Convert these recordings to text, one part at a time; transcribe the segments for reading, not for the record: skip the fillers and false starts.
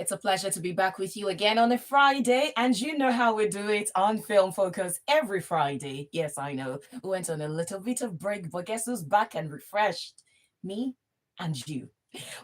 It's a pleasure to be back with you again on a Friday, and you know how we do it on Film Focus every Friday. Yes, I know. We went on a little bit of break, but guess who's back and refreshed? Me and you.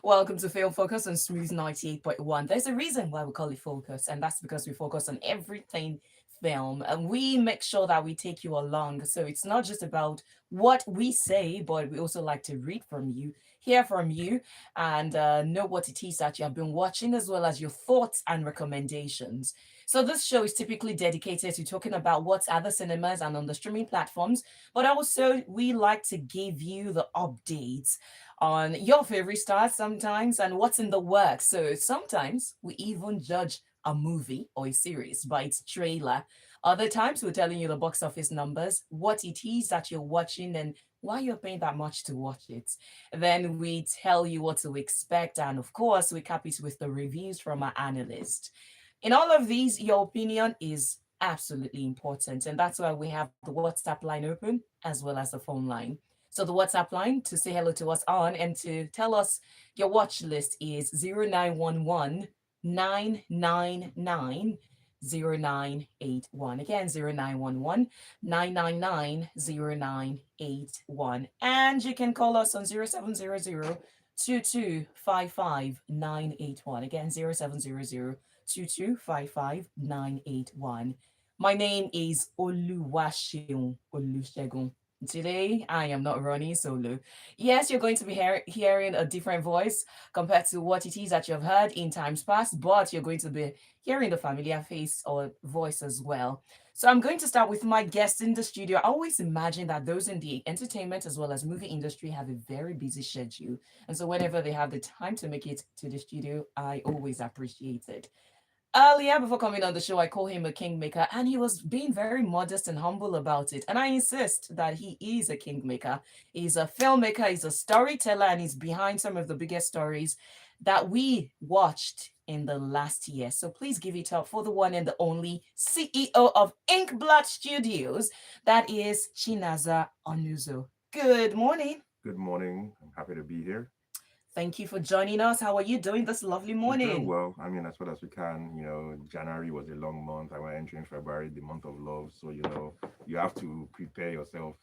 Welcome to Film Focus on Smooth 98.1. There's a reason why we call it Focus, and that's because we focus on everything film and we make sure that we take you along. So it's not just about what we say, but we also like to read from you, hear from you, and know what it is that you have been watching, as well as your thoughts and recommendations. So this show is typically dedicated to talking about what's at the cinemas and on the streaming platforms, but also we like to give you the updates on your favorite stars sometimes and what's in the works. So sometimes we even judge a movie or a series by its trailer. Other times we're telling you the box office numbers, what it is that you're watching, and why you're paying that much to watch it. Then we tell you what to expect, and of course, we cap it with the reviews from our analyst. In all of these, your opinion is absolutely important, and that's why we have the WhatsApp line open as well as the phone line. So the WhatsApp line to say hello to us on and to tell us your watch list is 0911 999 0981. Again, 0911 999 0981. And you can call us on 0700 2255 981. Again, 0700 2255 981. My name is Oluwaseun Olusegun. Today, I am not running solo. Yes, you're going to be hearing a different voice compared to what it is that you've heard in times past, but you're going to be hearing the familiar face or voice as well. So I'm going to start with my guests in the studio. I always imagine that those in the entertainment as well as movie industry have a very busy schedule. And so whenever they have the time to make it to the studio, I always appreciate it. Earlier, before coming on the show, I call him a kingmaker, and he was being very modest and humble about it. And I insist that he is a kingmaker. He's a filmmaker, he's a storyteller, and he's behind some of the biggest stories that we watched in the last year. So please give it up for the one and the only CEO of Inkblot Studios. That is Chinaza Onuzo. Good morning. Good morning. I'm happy to be here. Thank you for joining us. How are you doing this lovely I'm doing morning? well. I mean, as well as we can. January was a long month. I went entering February, the month of love. So, you have to prepare yourself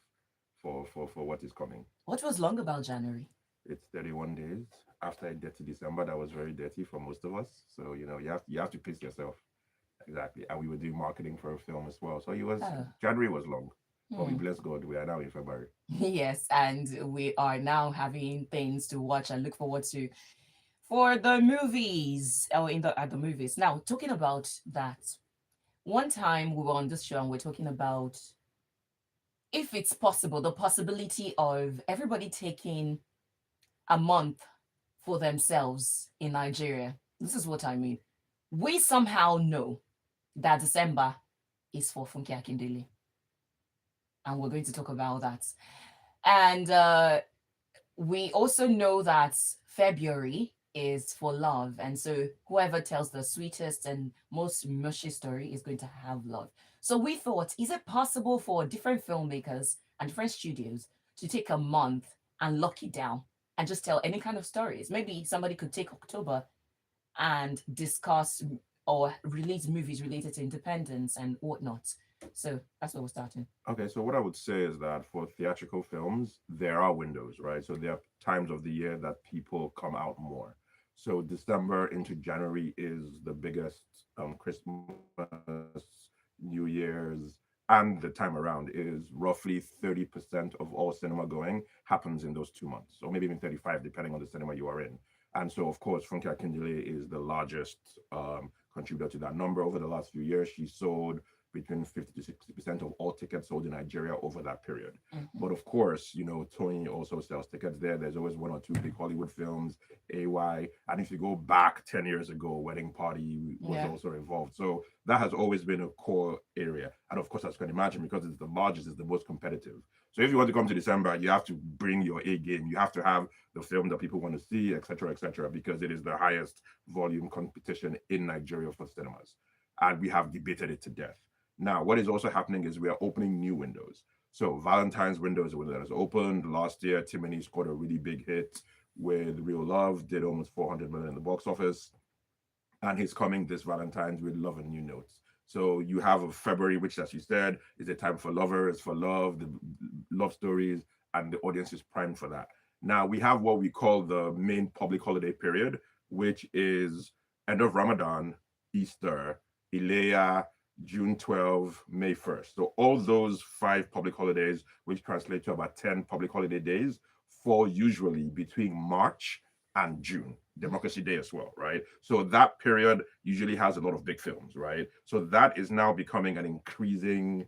for what is coming. What was long about January? It's 31 days after a dirty December. That was very dirty for most of us. So, you have to pace yourself. Exactly. And we were doing marketing for a film as well. So Oh. January was long. But we Hmm. bless God, we are now in February. Yes, and we are now having things to watch and look forward to for the movies or in the at the movies. Now, talking about that, one time we were on this show and we're talking about if it's possible, the possibility of everybody taking a month for themselves in Nigeria. This is what I mean. We somehow know that December is for Funke Akindele, and we're going to talk about that. And we also know that February is for love. And so whoever tells the sweetest and most mushy story is going to have love. So we thought, is it possible for different filmmakers and different studios to take a month and lock it down and just tell any kind of stories? Maybe somebody could take October and discuss or release movies related to independence and whatnot. So that's where we're starting. Okay, so what I would say is that for theatrical films, there are windows, right? So there are times of the year that people come out more. So December into January is the biggest Christmas, New Year's, and the time around is roughly 30% of all cinema going happens in those 2 months, or maybe even 35, depending on the cinema you are in. And so, of course, Funke Akindele is the largest contributor to that number. Over the last few years, she sold between 50 to 60% of all tickets sold in Nigeria over that period. Mhm. But of course, Tony also sells tickets there. There's always one or two big Hollywood films, AY. And if you go back 10 years ago, Wedding Party was Yeah. also involved. So that has always been a core area. And of course, as you can imagine, because it's the largest, it's the most competitive. So if you want to come to December, you have to bring your A game. You have to have the film that people want to see, etc., because it is the highest volume competition in Nigeria for cinemas. And we have debated it to death. Now, what is also happening is we are opening new windows. So Valentine's window is a window that has opened. Last year, Timony scored a really big hit with Real Love, did almost 400 million in the box office. and he's coming this Valentine's with Love and New Notes. So you have a February, which, as you said, is a time for lovers, for love, the love stories, and the audience is primed for that. Now we have what we call the main public holiday period, which is end of Ramadan, Easter, Ilea, June 12, May 1st. So all those five public holidays, which translate to about 10 public holiday days, fall usually between March and June. Democracy Day as well, right? So that period usually has a lot of big films, right? So that is now becoming an increasing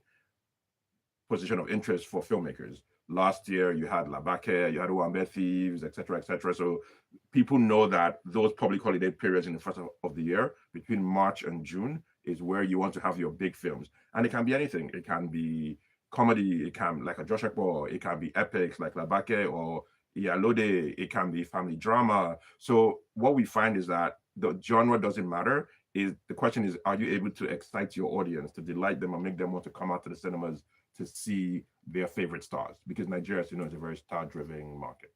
position of interest for filmmakers. Last year, you had Labake, you had Owambe Thieves, etc., etc. So people know that those public holiday periods in the first of the year, between March and June, is where you want to have your big films. And it can be anything. It can be comedy, it can like a Josh Ekbo, it can be epics like Labake or Iyalode, it can be family drama. So what we find is that the genre doesn't matter. Is the question is, are you able to excite your audience, to delight them and make them want to come out to the cinemas to see their favorite stars? Because Nigeria, as you know, is a very star-driven market.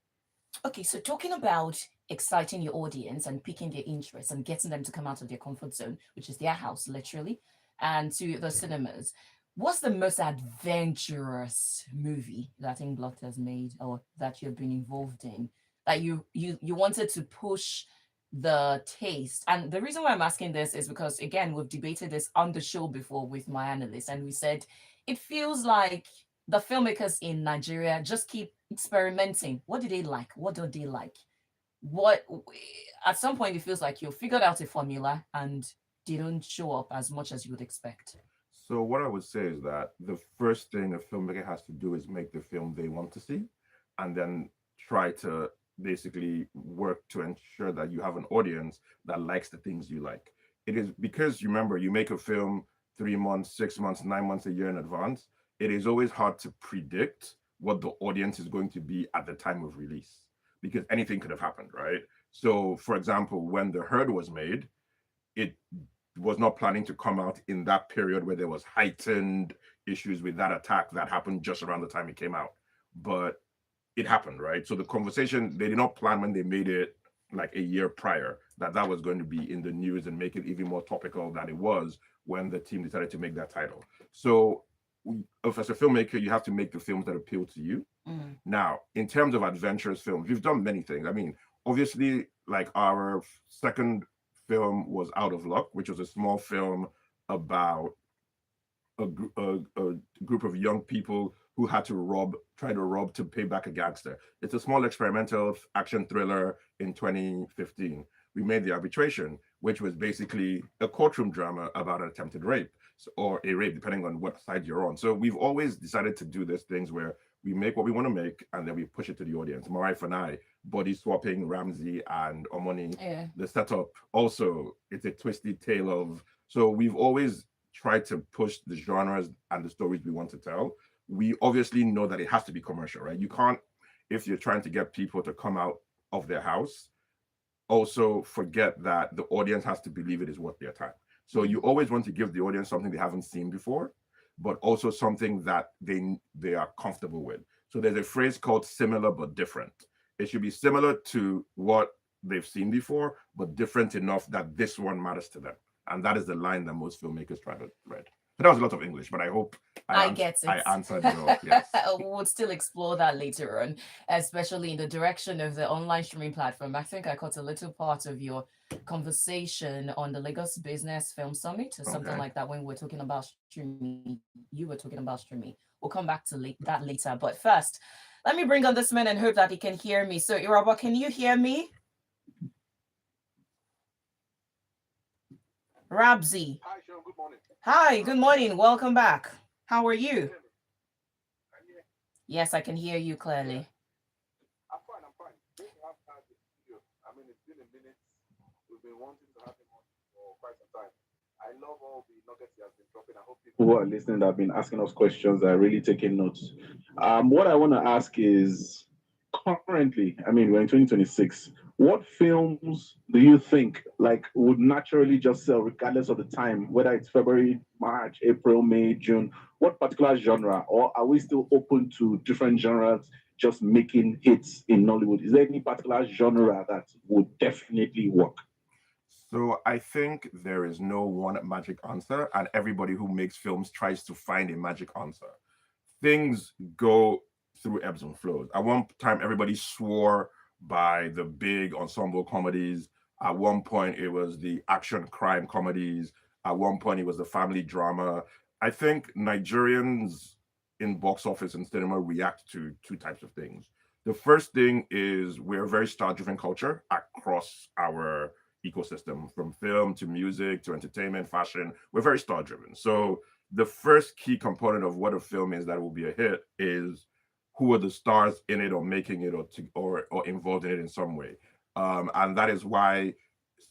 Okay, so talking about exciting your audience and piquing their interest and getting them to come out of their comfort zone, which is their house, literally, and to the cinemas. What's the most adventurous movie that Inkblot has made or that you've been involved in that you wanted to push the taste? And the reason why I'm asking this is because again, we've debated this on the show before with my analyst, and we said it feels like the filmmakers in Nigeria just keep experimenting. What do they like? What don't they like? What At some point it feels like you figured out a formula and they don't show up as much as you would expect. So what I would say is that the first thing a filmmaker has to do is make the film they want to see, and then try to basically work to ensure that you have an audience that likes the things you like. It is because you remember you make a film 3 months, 6 months, 9 months, a year in advance. It is always hard to predict what the audience is going to be at the time of release because anything could have happened, right? So, for example, when The Herd was made, it was not planning to come out in that period where there was heightened issues with that attack that happened just around the time it came out. But it happened, right? So the conversation, they did not plan when they made it like a year prior that that was going to be in the news and make it even more topical than it was when the team decided to make that title. So if as a filmmaker, you have to make the films that appeal to you. Mm. Now, in terms of adventurous films, we've done many things. I mean, obviously, like our second film was Out of Luck, which was a small film about a group of young people who had to try to rob to pay back a gangster. It's a small experimental action thriller in 2015. We made The Arbitration, which was basically a courtroom drama about an attempted rape or a rape, depending on what side you're on. So we've always decided to do these things where we make what we want to make and then we push it to the audience. My wife and I, body swapping Ramsey and Omoni, Yeah. the setup also, it's a twisted tale of. So we've always try to push the genres and the stories we want to tell. We obviously know that it has to be commercial, right? You can't, if you're trying to get people to come out of their house, also forget that the audience has to believe it is worth their time. So you always want to give the audience something they haven't seen before, but also something that they are comfortable with. So there's a phrase called similar but different. It should be similar to what they've seen before, but different enough that this one matters to them. And that is the line that most filmmakers try to read. So that was a lot of English, but I hope I get I it. answered your yes. We'll still explore that later on, especially in the direction of the online streaming platform. I think I caught a little part of your conversation on the Lagos Business Film Summit or something Okay. like that when we were talking about streaming. You were talking about streaming. We'll come back to that later. But first, let me bring on this man and hope that he can hear me. So, Irabor, can you hear me? Rabzi. Hi, Sean. Good morning. Hi, good morning. Welcome back. How are you? Can you hear me? Yes, I can hear you Yeah, clearly. I'm fine. I'm fine. Great to have had the studio. I mean, it's been a minute. We've been wanting to have him on for quite some time. I love all the nuggets he has been dropping. I hope people who are listening that have been asking us questions are really taking notes. What I want to ask is currently, I mean, we're in 2026. What films do you think like would naturally just sell regardless of the time, whether it's February, March, April, May, June? What particular genre, or are we still open to different genres just making hits in Nollywood? Is there any particular genre that would definitely work? So I think there is no one magic answer, and everybody who makes films tries to find a magic answer. Things go through ebbs and flows. At one time, everybody swore by the big ensemble comedies. At one point, it was the action crime comedies. At one point, it was the family drama. I think Nigerians in box office and cinema react to two types of things. The first thing is we're a very star driven culture across our ecosystem, from film to music to entertainment, fashion. We're very star driven. So the first key component of what a film is that will be a hit is who are the stars in it or making it or involved in it in some way. And that is why,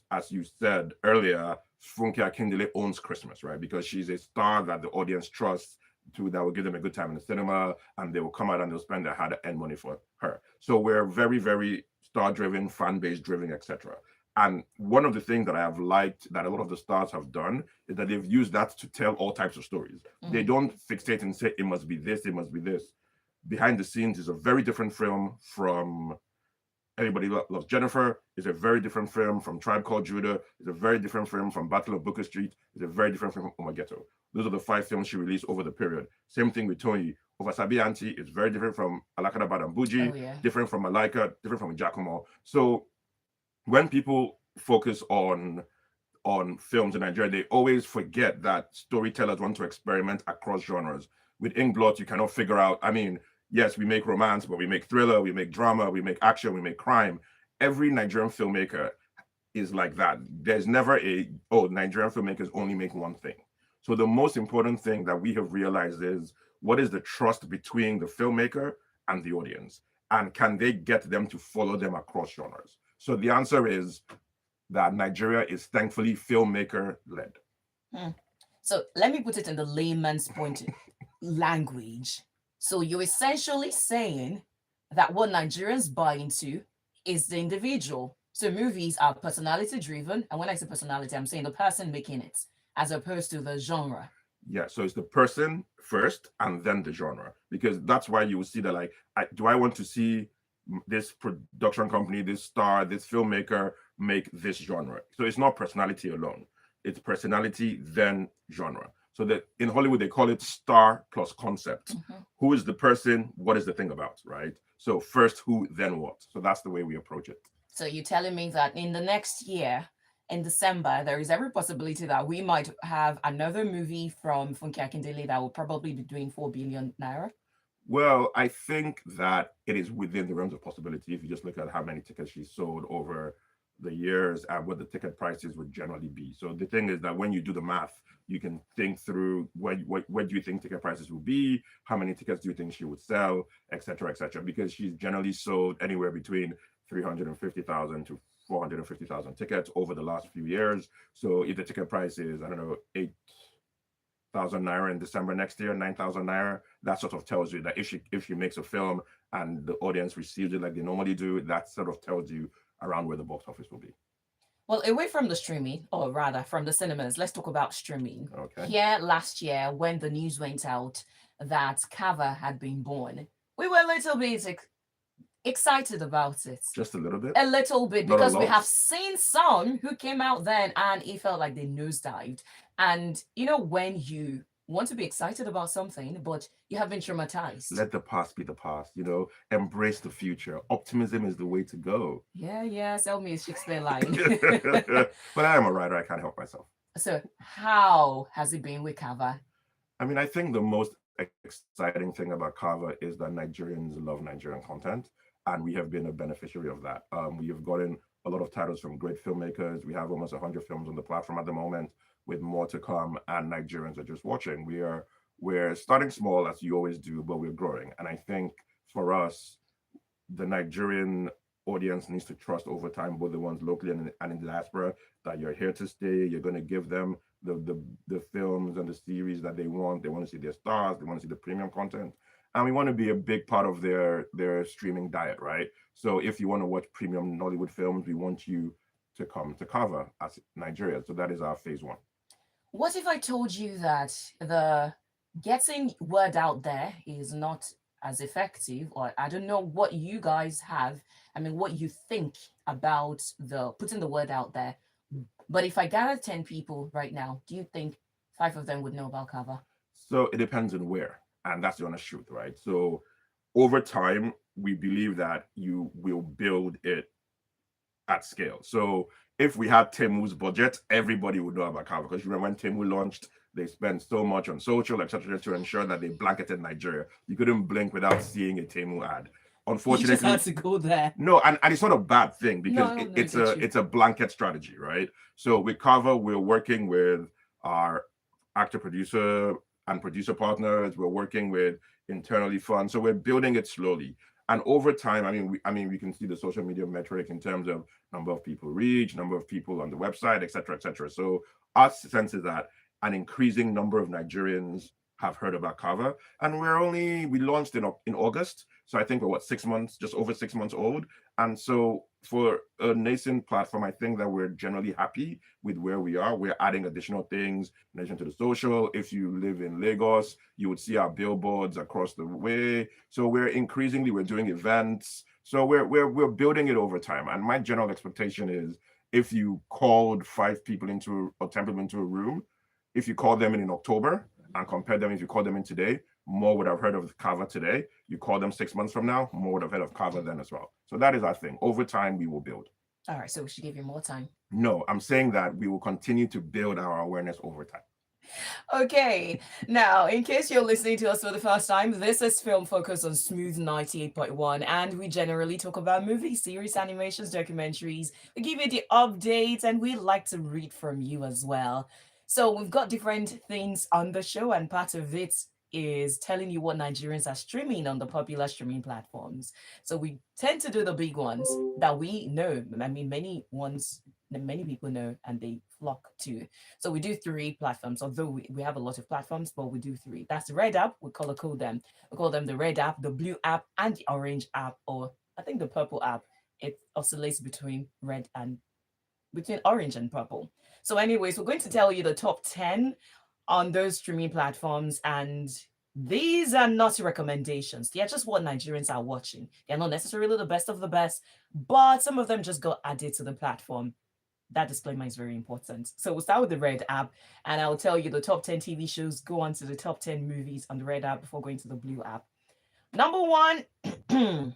as you said earlier, Funke Akindele owns Christmas, right? Because she's a star that the audience trusts to that will give them a good time in the cinema, and they will come out and they'll spend their hard-earned money for her. So we're very, very star-driven, fan-base driven, etc. And one of the things that I have liked that a lot of the stars have done is that they've used that to tell all types of stories. They don't fixate and say it must be this, it must be this. Behind the scenes is a very different film from Everybody Loves Jennifer. Is a very different film from Tribe Called Judah. Is a very different film from Battle of Booker Street. Is a very different film from Omageto. Those are the 5 films she released over the period. Same thing with Tony. Ovasabi Auntie is very different from Alakada Badambuji, different from Malaika, different from Giacomo. So when people focus on films in Nigeria, they always forget that storytellers want to experiment across genres. With Inkblot, you cannot figure out, I mean, yes, we make romance, but we make thriller, we make drama, we make action, we make crime. Every Nigerian filmmaker is like that. There's never Nigerian filmmakers only make one thing. So the most important thing that we have realized is what is the trust between the filmmaker and the audience? And can they get them to follow them across genres? So the answer is that Nigeria is thankfully filmmaker led. So let me put it in the layman's point language. So you're essentially saying that what Nigerians buy into is the individual. So movies are personality driven. And when I say personality, I'm saying the person making it as opposed to the genre. Yeah, so it's the person first and then the genre. Because that's why you will see that, like, do I want to see this production company, this star, this filmmaker make this genre? So it's not personality alone. It's personality, then genre. So that in Hollywood, they call it star plus concept. Who is the person? What is the thing about, right? So first who, then what. So that's the way we approach it. So you're telling me that in the next year, in December, there is every possibility that we might have another movie from Funke Akindele that will probably be doing 4 billion naira? Well, I think that it is within the realms of possibility if you just look at how many tickets she sold over the years and what the ticket prices would generally be. So the thing is that when you do the math, you can think through what do you think ticket prices will be, how many tickets do you think she would sell, etc., because she's generally sold anywhere between 350,000 to 450,000 tickets over the last few years. So if the ticket price is, I don't know, 8,000 naira in December next year, 9,000 naira, that sort of tells you that if she makes a film and the audience receives it like they normally do, that sort of tells you around where the box office will be. Well, away from the streaming, or rather from the cinemas, let's talk about streaming. Okay. Here last year, when the news went out that Kava had been born, we were a little bit excited about it. Just a little bit? A little bit, because we have seen some who came out then and it felt like they nosedived. And you know, when you want to be excited about something, but you have been traumatized. Let the past be the past, embrace the future. Optimism is the way to go. Yeah, sell me a Shakespeare line. But I am a writer, I can't help myself. So how has it been with Kava? I mean, I think the most exciting thing about Kava is that Nigerians love Nigerian content, and we have been a beneficiary of that. We have gotten a lot of titles from great filmmakers. We have almost 100 films on the platform at the moment, with more to come, and Nigerians are just watching. We're starting small, as you always do, but we're growing. And I think for us, the Nigerian audience needs to trust over time, both the ones locally and in the diaspora, that you're here to stay. You're going to give them the films and the series that they want. They want to see their stars. They want to see the premium content. And we want to be a big part of their streaming diet, right? So if you want to watch premium Nollywood films, we want you to come to Kava as Nigeria. So that is our phase one. What if I told you that the getting word out there is not as effective, or I don't know what you guys have, I mean, what you think about the putting the word out there But if I gather 10 people right now, do you think five of them would know about Kava? So it depends on where, and that's the honest truth, right? So over time, we believe that you will build it at scale. So if we had Temu's budget, everybody would know about Kava, because remember when Temu launched, they spent so much on social, etc., to ensure that they blanketed Nigeria. You couldn't blink without seeing a Temu ad. You just had Unfortunately, to go there. no, and it's not a bad thing, because No, no, I it's get you. a blanket strategy, right? So with Kava, we're working with our actor producer and producer partners. We're working with internally funds. So we're building it slowly. And over time, we can see the social media metric in terms of number of people reached, number of people on the website, etc., etc. So our sense is that an increasing number of Nigerians have heard about Kava, and we launched in August. So I think we're 6 months, just over 6 months old. And so for a nascent platform, I think that we're generally happy with where we are. We're adding additional things in addition to the social. If you live in Lagos, you would see our billboards across the way. So we're doing events. So we're building it over time. And my general expectation is, if you called 5 people into or 10 people into a room, if you call them in October and compare them, if you call them in today, more would have heard of Kava today. You call them 6 months from now, more would have heard of Kava then as well. So that is our thing. Over time, we will build. All right, so we should give you more time. No, I'm saying that we will continue to build our awareness over time. Okay, now, in case you're listening to us for the first time, this is Film Focus on Smooth 98.1, and we generally talk about movies, series, animations, documentaries. We give you the updates, and we like to read from you as well. So, we've got different things on the show, and part of it is telling you what Nigerians are streaming on the popular streaming platforms. So, we tend to do the big ones that we know. I mean, many people know and they flock to. So we do 3 platforms, although we have a lot of platforms, but we do 3. That's the red app, we color code them. We call them the red app, the blue app, and the orange app, or I think the purple app. It oscillates between orange and purple. So, anyways, we're going to tell you the top 10 on those streaming platforms, and these are not recommendations. They're just what Nigerians are watching. They're not necessarily the best of the best, but some of them just got added to the platform. That disclaimer is very important. So we'll start with the Red app, and I'll tell you the top 10 TV shows, go on to the top 10 movies on the Red app before going to the Blue app. Number 1,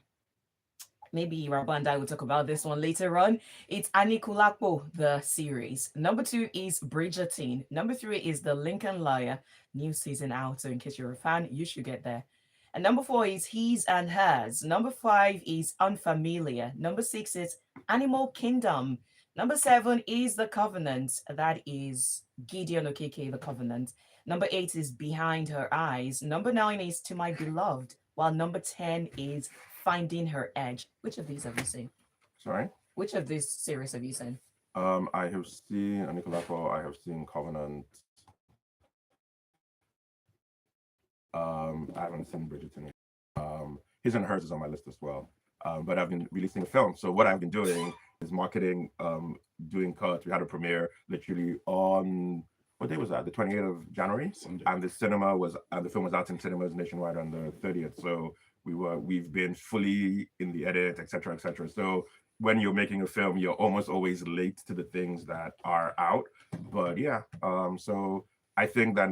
maybe Irabor and I will talk about this one later on. It's Anikulapo, the series. Number 2 is Bridgerton. Number 3 is The Lincoln Lawyer, new season out. So in case you're a fan, you should get there. And number 4 is His and Hers. Number 5 is Unfamiliar. Number 6 is Animal Kingdom. Number 7 is The Covenant. That is Gideon Okeke, The Covenant. Number 8 is Behind Her Eyes. Number 9 is To My Beloved. While number 10 is Finding Her Edge. Which of these have you seen? Sorry? Which of these series have you seen? I have seen Anikulapo. I have seen Covenant. I haven't seen Bridgerton. His and Hers is on my list as well. But I've been releasing a film. So what I've been doing is marketing, doing cuts. We had a premiere literally on, what day was that? The 28th of January. Sunday. And the film was out in cinemas nationwide on the 30th. So we've been fully in the edit, etc., etc. So when you're making a film, you're almost always late to the things that are out. But yeah, so I think that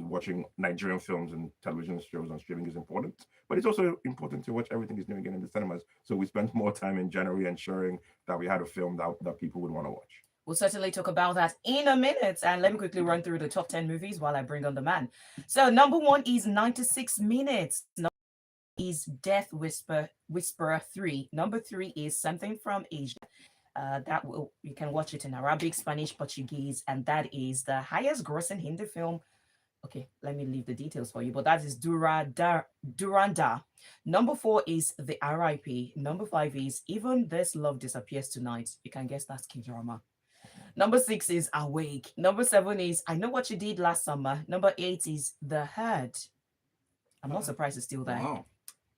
watching Nigerian films and television shows on streaming is important, but it's also important to watch everything is new again in the cinemas. So we spent more time in January ensuring that we had a film that people would want to watch. We'll certainly talk about that in a minute. And let me quickly run through the top 10 movies while I bring on the man. So number 1 is 96 Minutes. Number 2 is Death Whisperer 3. Number 3 is Something from Asia. You can watch it in Arabic, Spanish, Portuguese, and that is the highest grossing Hindi film. Okay, let me leave the details for you, but that is Duranda. Number 4 is The RIP. Number 5 is Even This Love Disappears Tonight. You can guess that's K-drama. Number 6 is Awake. Number 7 is I Know What You Did Last Summer. Number 8 is The Herd. I'm not surprised it's still there. Wow.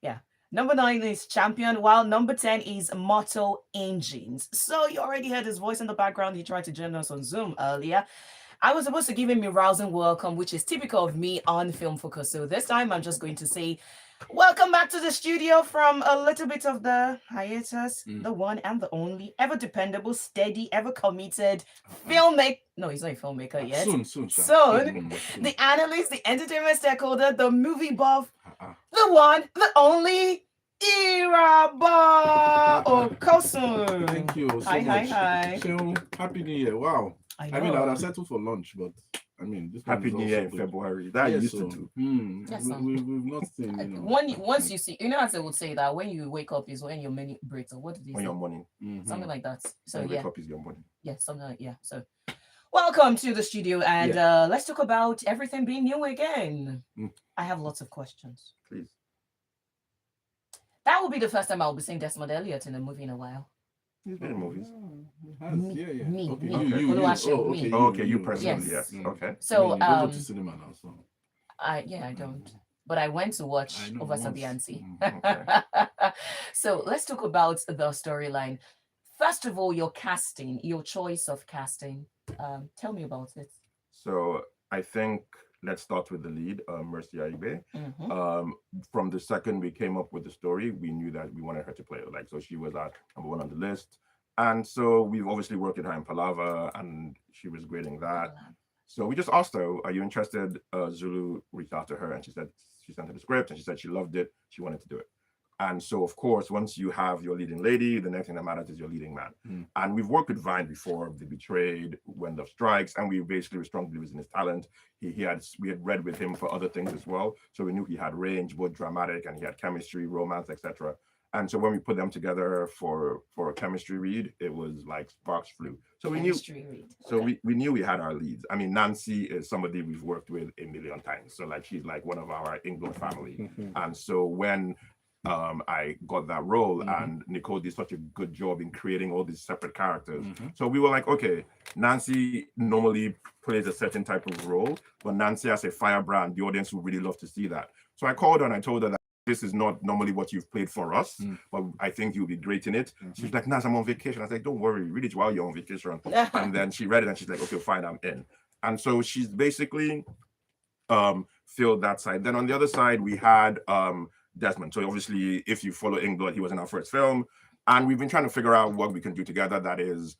Yeah. Number 9 is Champion, while number 10 is Mortal Engines. So you already heard his voice in the background. He tried to join us on Zoom earlier. I was supposed to give him a rousing welcome, which is typical of me on Film Focus. So this time I'm just going to say Welcome back to the studio from a little bit of the hiatus. Mm. The one and the only, ever dependable, steady, ever committed Uh-uh. filmmaker. No, he's not a filmmaker yet. Soon, Sha. Soon, Soon. the analyst, the entertainment stakeholder, the movie buff, Uh-uh. the one, the only, Irabor Okosun. Thank you so Hi, much. hi. Seun, Happy New Year. Wow. I I mean, I would know. have settled for lunch, but I mean, this one Happy is New Year also in good. February. That Yes, used so, to do. Yes, we've not seen, you know. Once you see, you know, as they would say that when you wake up is when your mini breaks, or what did they On say? your morning. Something like that. So When you yeah, wake up is your morning. yeah, something like yeah. So welcome to the studio, and let's talk about everything being new again. Mm. I have lots of questions. Please. That will be the first time I'll be seeing Desmond Elliott in a movie in a while. He's been in movies. Me, Yeah. me, Okay, me. you. Oluwaseun, Oh, me. okay. Oh, okay, you personally, Yes. yes. Okay. So I mean, you don't go to cinema now, so. I don't. But I went to watch I know, Ovasabiansi. Okay. So let's talk about the storyline. First of all, your casting, your choice of casting. Tell me about it. So I think let's start with the lead, Mercy Aibe. Mhm. From the second we came up with the story, we knew that we wanted her to play it. Like, so she was at #1 on the list. And so we've obviously worked with her in Palava, and she was great in that. So we just asked her, "Are you interested?" Zulu reached out to her, and she said she sent her the script, and she said she loved it. She wanted to do it. And so, of course, once you have your leading lady, the next thing that matters is your leading man. And we've worked with Vine before, The Betrayed, When Love Strikes, and we basically were strong believers in his talent. We had read with him for other things as well, so we knew he had range, both dramatic, and he had chemistry, romance, etc. And so when we put them together for a chemistry read, it was like sparks flew. So we knew. So we knew we had our leads. I mean, Nancy is somebody we've worked with a million times. So like she's like one of our Inkblot family. And so when I got that role, and Nicole did such a good job in creating all these separate characters. So we were like, okay, Nancy normally plays a certain type of role, but Nancy as a firebrand, the audience would really love to see that. So I called her and I told her that this is not normally what you've played for us, but I think you'll be great in it. She's like, Naz, I'm on vacation. I was like, don't worry, read it while you're on vacation. And then she read it and she's like, okay, fine, I'm in. And so she's basically filled that side. Then on the other side, we had Desmond. So obviously, if you follow Inkblot, he was in our first film, and we've been trying to figure out what we can do together that is,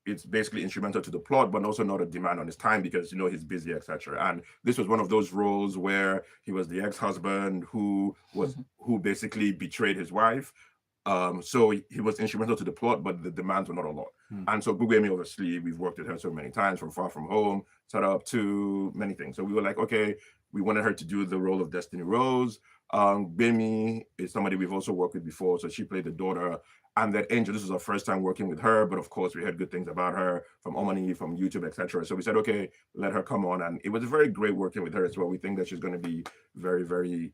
it's basically instrumental to the plot, but also not a demand on his time because he's busy, etc. And this was one of those roles where he was the ex-husband who basically betrayed his wife. So he was instrumental to the plot, but the demands were not a lot. And so Bugwemi, obviously, we've worked with her so many times, from Far From Home, set up to many things. So we were like, okay, we wanted her to do the role of Destiny Rose. Bemi is somebody we've also worked with before, so she played the daughter. And that Angel, this was our first time working with her, but of course we heard good things about her from Omani, from YouTube, etc. So we said, okay, let her come on. And it was very great working with her as well. We think that she's going to be very, very,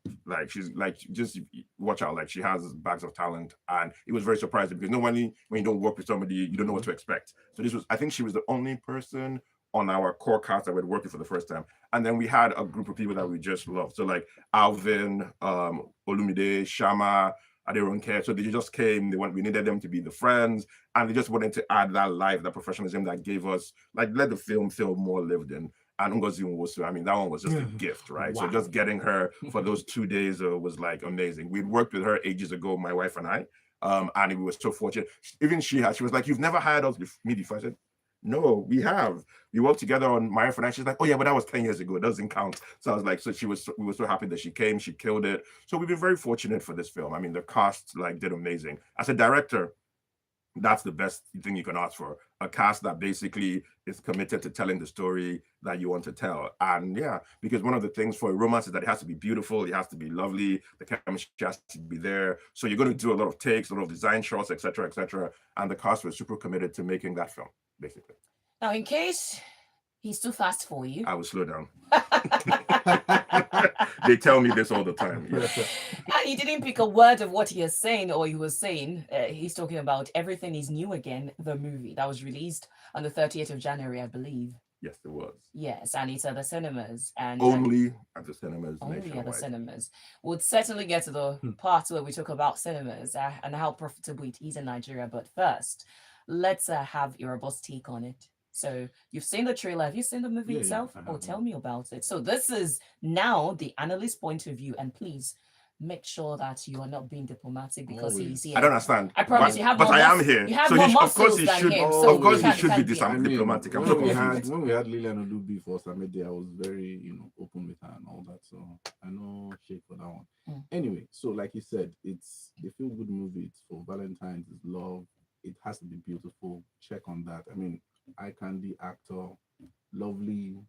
just watch out. Like, she has bags of talent. And it was very surprising because normally when you don't work with somebody, you don't know what to expect. So I think she was the only person on our core cast that we're working for the first time. And then we had a group of people that we just loved. So like Alvin, Olumide, Shama, they don't care. So they just came, we needed them to be the friends, and they just wanted to add that life, that professionalism that gave us, let the film feel more lived in. And Ngozi Nwosu, I mean, that one was just a gift, right? Wow. So just getting her for those 2 days was like amazing. We'd worked with her ages ago, my wife and I, and we were so fortunate. Even she was like, "You've never hired us me before." I said, "No, we have. We worked together on My Wife and I." She's like, "Oh yeah, but that was 10 years ago. It doesn't count." So I was like, we were so happy that she came. She killed it. So we've been very fortunate for this film. I mean, the cast did amazing. As a director, that's the best thing you can ask for. A cast that basically is committed to telling the story that you want to tell. And yeah, because one of the things for a romance is that it has to be beautiful, it has to be lovely, the chemistry has to be there. So you're going to do a lot of takes, a lot of design shots, etc., etc. And the cast was super committed to making that film, basically. Now, in case he's too fast for you, I will slow down. They tell me this all the time. Yeah. He didn't pick a word of what he is saying or he was saying. He's talking about Everything Is New Again, the movie that was released on the 30th of January, I believe. Yes, it was. Yes, and it's at the cinemas. And only at the cinemas. Only at the cinemas. We'll certainly get to the part where we talk about cinemas and how profitable it is in Nigeria. But first, let's have Irabor's take on it. So you've seen the trailer. Have you seen the movie Yeah, itself? I Oh, have. tell me about it. So this is now the analyst point of view, and please make sure that you are not being diplomatic because he's Always. I don't here. understand. I promise you have But more I am muscle. here. You have So more of course muscles he than should. him. Of So course you he can't, you should be can't be. I mean, diplomatic. I'm when so we confused. had Lilian Odubi for Samedi, I was very, open with her and all that. So I know shake for that one. Mm. Anyway, so like you said, it's a feel good movie. It's for Valentine's, it's love. It has to be beautiful. Check on that. I mean, eye candy actor, lovely,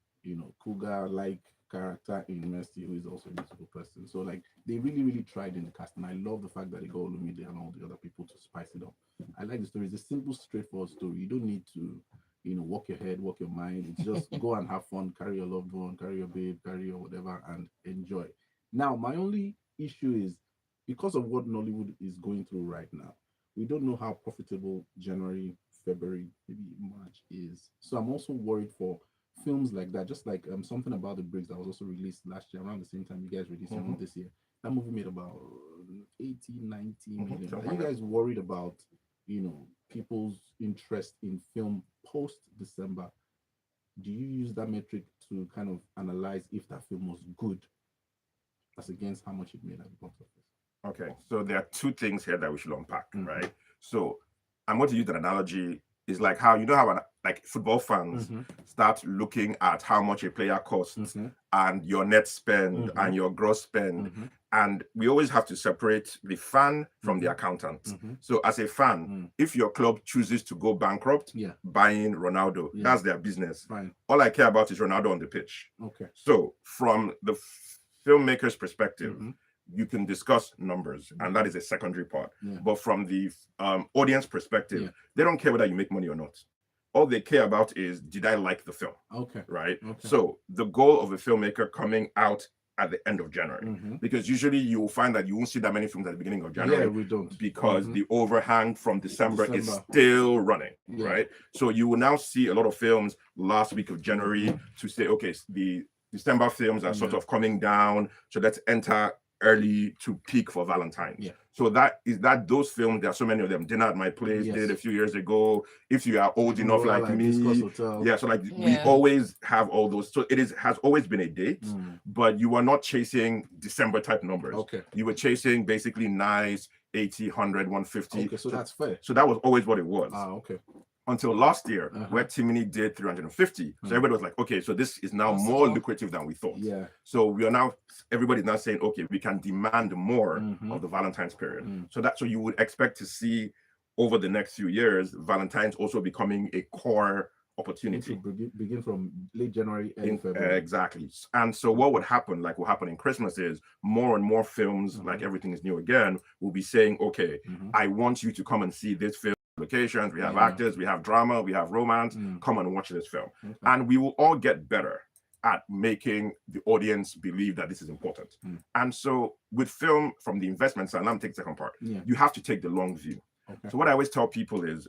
cougar like character in Mercy, who is also a beautiful person. So like they really, really tried in the cast, and I love the fact that they got Olumide and all the other people to spice it up. I like the story. It's a simple, straightforward story. You don't need to, work your head, work your mind. It's just go and have fun, carry your loved one, carry your babe, carry your whatever, and enjoy. Now, my only issue is because of what Nollywood is going through right now. We don't know how profitable January, February, maybe March is. So I'm also worried for films like that, just like something about the bricks that was also released last year around the same time you guys released your own this year. That movie made about 80, 90 million. Are you guys worried about, people's interest in film post December? Do you use that metric to kind of analyze if that film was good as against how much it made at the box office? Okay, so there are two things here that we should unpack, right? So I'm going to use an analogy. It's like how how like football fans start looking at how much a player costs and your net spend and your gross spend, and we always have to separate the fan from the accountant. So as a fan, if your club chooses to go bankrupt, buying Ronaldo, that's their business. Fine. All I care about is Ronaldo on the pitch. Okay. So from the filmmaker's perspective, you can discuss numbers, and that is a secondary part. But from the audience perspective, they don't care whether you make money or not. All they care about is, did I like the film? Okay. Right? Okay. So the goal of a filmmaker coming out at the end of January, because usually you will find that you won't see that many films at the beginning of January. Yeah, we don't. Because the overhang from December is still running, right? So you will now see a lot of films last week of January to say, okay, the December films are sort of coming down, so let's enter early to peak for Valentine's. So that those films, there are so many of them. Dinner at My Place did a few years ago. If you are old enough like me, so like we always have all those. So has always been a date, but you are not chasing December type numbers. Okay. You were chasing basically nice 80, 100, 150. Okay, so that's fair. So that was always what it was. Okay. Until last year, where Timini did 350. So everybody was like, okay, so this is now more lucrative than we thought. Yeah. So everybody's now saying, okay, we can demand more of the Valentine's period. So you would expect to see over the next few years, Valentine's also becoming a core opportunity. Begin from late January, early February. Exactly. And so what would happen, like will happen in Christmas, is more and more films, like Everything Is New Again, will be saying, okay, I want you to come and see this film. Locations, we have actors, we have drama, we have romance. Come and watch this film. And we will all get better at making the audience believe that this is important. And so with film, from the investment side, let me take the second part. You have to take the long view. So what I always tell people is,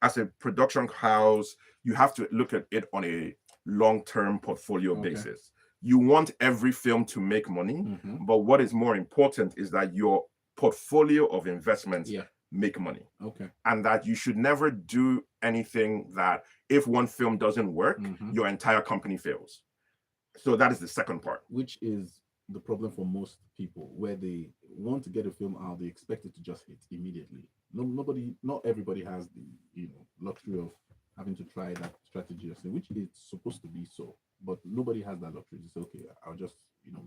as a production house, you have to look at it on a long-term portfolio basis. You want every film to make money, but what is more important is that your portfolio of investments make money. And that you should never do anything that if one film doesn't work, your entire company fails. So that is the second part. Which is the problem for most people, where they want to get a film out, they expect it to just hit immediately. Not everybody has the luxury of having to try that strategy, which is supposed to be so, but nobody has that luxury to say, okay, I'll just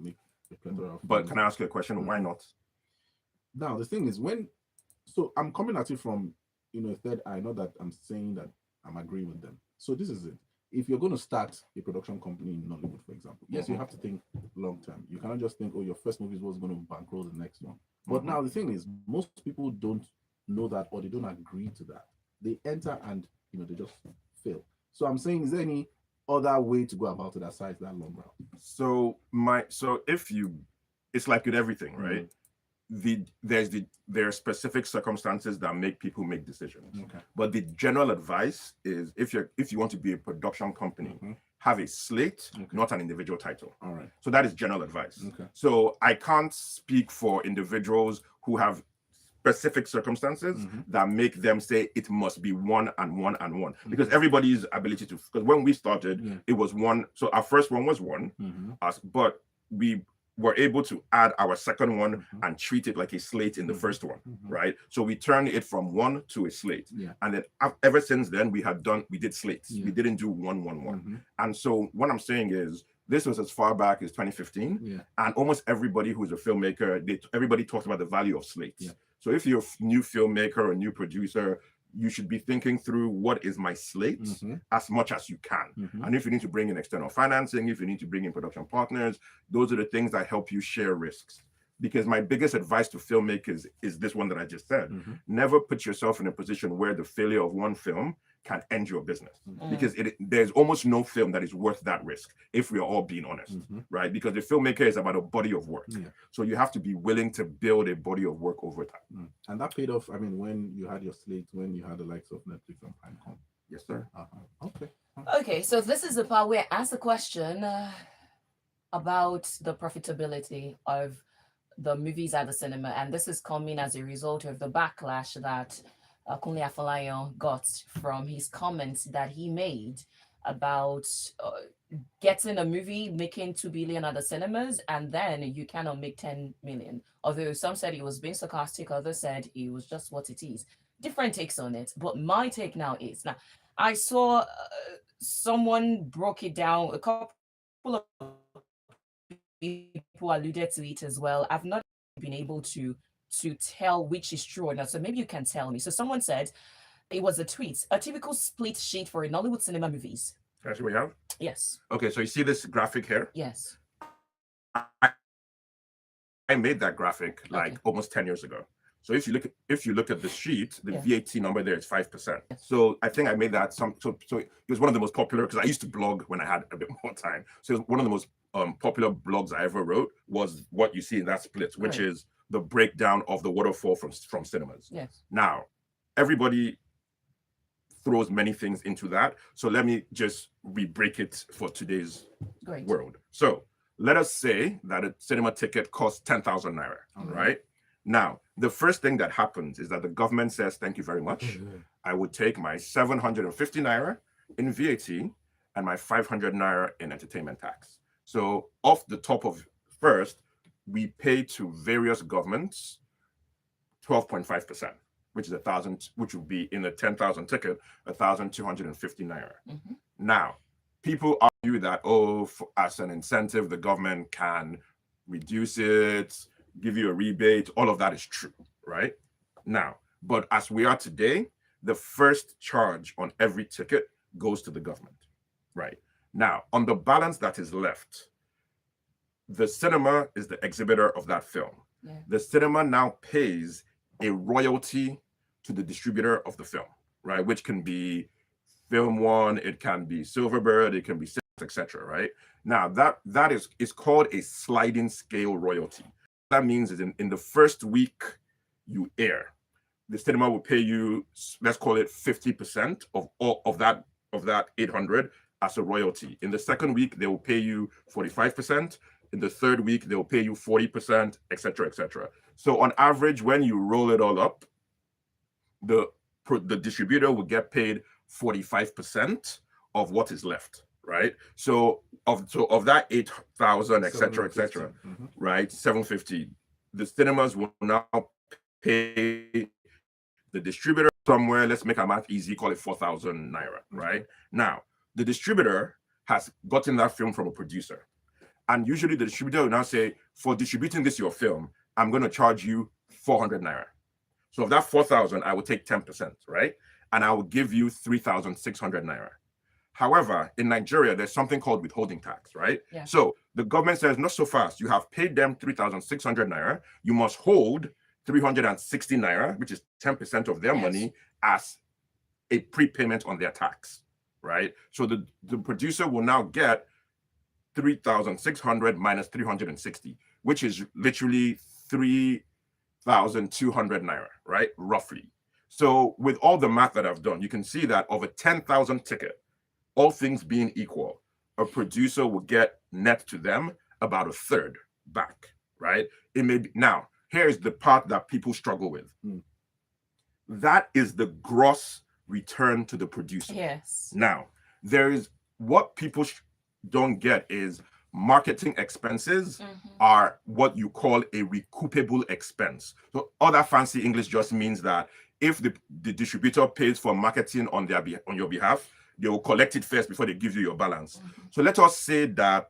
make a plethora of. But can I ask you a question? Why not? Now the thing is, so I'm coming at it from a third eye, not that I'm saying that I'm agreeing with them. So this is it. If you're going to start a production company in Nollywood, for example, yes, you have to think long term. You cannot just think, oh, your first movie is what's going to bankroll the next one. But now the thing is, most people don't know that, or they don't agree to that. They enter and they just fail. So I'm saying, is there any other way to go about it aside that long route? So it's like with everything, right? There are specific circumstances that make people make decisions. But the general advice is, if you want to be a production company, have a slate, not an individual title. All right. So that is general advice. So I can't speak for individuals who have specific circumstances that make them say it must be one and one and one, because everybody's ability to, because when we started it was one, so our first one was one, but we were able to add our second one and treat it like a slate in the first one, right? So we turned it from one to a slate, and then ever since then we did slates. We didn't do one. And so what I'm saying is, this was as far back as 2015, and almost everybody who's a filmmaker, everybody talks about the value of slates. So if you're a new filmmaker or a new producer, you should be thinking through, what is my slate, as much as you can. And if you need to bring in external financing, if you need to bring in production partners, those are the things that help you share risks. Because my biggest advice to filmmakers is this one that I just said. Never put yourself in a position where the failure of one film can end your business, because there's almost no film that is worth that risk, if we are all being honest, right? Because the filmmaker is about a body of work, so you have to be willing to build a body of work over time. And that paid off. I mean, when you had your slate, when you had the likes of Netflix and Pinecom. Yes, sir. Okay, so this is the part where I ask the question about the profitability of the movies at the cinema, and this is coming as a result of the backlash that Kunle Afolayan got from his comments that he made about getting a movie making 2 billion at the cinemas, and then you cannot make 10 million. Although some said he was being sarcastic, others said it was just what it is. Different takes on it, but my take now is, now I saw someone broke it down, a couple of people alluded to it as well. I've not been able to tell which is true or not, so maybe you can tell me. So someone said it was a tweet, a typical split sheet for Nollywood cinema movies. That's what we have. Yes. Okay, so you see this graphic here? Yes. I made that graphic like almost 10 years ago. So if you look at the sheet, the VAT number there is 5%. So I think I made that so it was one of the most popular, because I used to blog when I had a bit more time. So it was one of the most popular blogs I ever wrote, was what you see in that split, which is the breakdown of the waterfall from cinemas. Yes. Now, everybody throws many things into that. So let me just re-break it for today's world. So let us say that a cinema ticket costs 10,000 naira, right? Now, the first thing that happens is that the government says, thank you very much. I would take my 750 naira in VAT and my 500 naira in entertainment tax. So off the top of first, we pay to various governments 12.5%, which is 1,000, which would be in a 10,000 ticket, 1,250 naira. Now, people argue that, as an incentive, the government can reduce it, give you a rebate. All of that is true, right? Now, but as we are today, the first charge on every ticket goes to the government, right? Now, on the balance that is left, the cinema is the exhibitor of that film. The cinema now pays a royalty to the distributor of the film, right? Which can be Film One, it can be Silverbird, it can be etc. Right? Now that is called a sliding scale royalty. That means is in the first week you air, the cinema will pay you, let's call it 50% of that 800 as a royalty. In the second week, they will pay you 45%. In the third week, they will pay you 40%, etc., etc. So on average, when you roll it all up, the distributor will get paid 45% of what is left, right? So of that 8,000, etc., right? 750. The cinemas will now pay the distributor somewhere. Let's make our math easy. Call it 4,000 naira, right? Now the distributor has gotten that film from a producer, and usually the distributor will now say, for distributing this your film, I'm going to charge you 400 naira. So of that 4,000, I will take 10%, right? And I will give you 3,600 naira. However, in Nigeria, there's something called withholding tax, right? Yeah. So the government says, not so fast. You have paid them 3,600 naira. You must hold 360 naira, which is 10% of their money, as a prepayment on their tax, right? So the producer will now get 3,600 minus 360, which is literally 3,200 naira, right? Roughly. So with all the math that I've done, you can see that of a 10,000 ticket, all things being equal, a producer will get net to them about a third back, right? It may be, now, here's the part that people struggle with. That is the gross return to the producer. Yes. Now, there is what people don't get is marketing expenses are what you call a recoupable expense. So all that fancy English just means that if the distributor pays for marketing on your behalf, they will collect it first before they give you your balance. So let us say that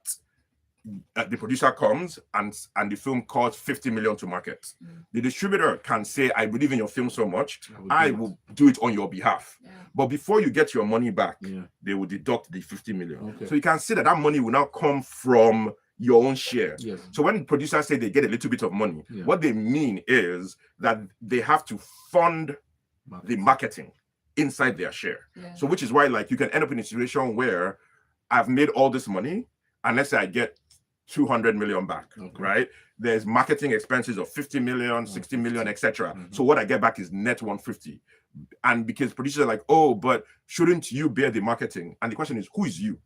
the producer comes and the film costs 50 million to market. The distributor can say, I believe in your film so much, I will do it on your behalf. But before you get your money back, they will deduct the 50 million. So you can see that money will now come from your own share. So when producers say they get a little bit of money, what they mean is that they have to fund the marketing inside their share. So which is why, like, you can end up in a situation where I've made all this money, and let's say I get 200 million back, right? There's marketing expenses of 50 million, 60 million, etc. So what I get back is net 150. And because producers are like, oh, but shouldn't you bear the marketing? And the question is, who is you?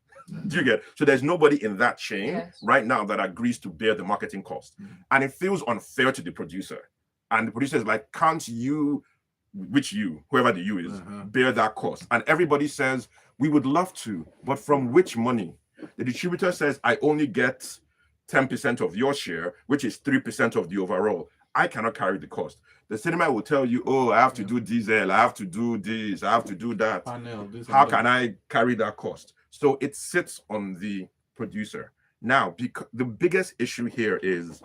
Do you get? So there's nobody in that chain right now that agrees to bear the marketing cost. And it feels unfair to the producer. And the producer is like, can't you, whoever the you is, bear that cost? And everybody says, we would love to, but from which money? The distributor says, I only get 10% of your share, which is 3% of the overall. I cannot carry the cost. The cinema will tell you, oh, I have to do diesel, I have to do this, I have to do that. How can I carry that cost? So it sits on the producer. Now, the biggest issue here is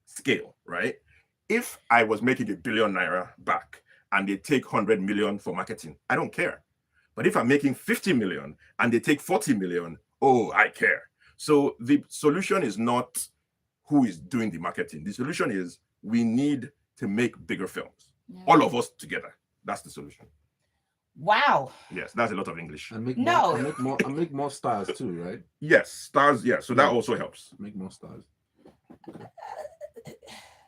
scale, right? If I was making ₦1 billion back and they take 100 million for marketing, I don't care. But if I'm making 50 million and they take 40 million, oh, I care. So the solution is not who is doing the marketing. The solution is we need to make bigger films. All of us together. That's the solution. Wow. Yes, that's a lot of English. And make more stars too, right? Yes, stars. Yeah, so that also helps. Make more stars.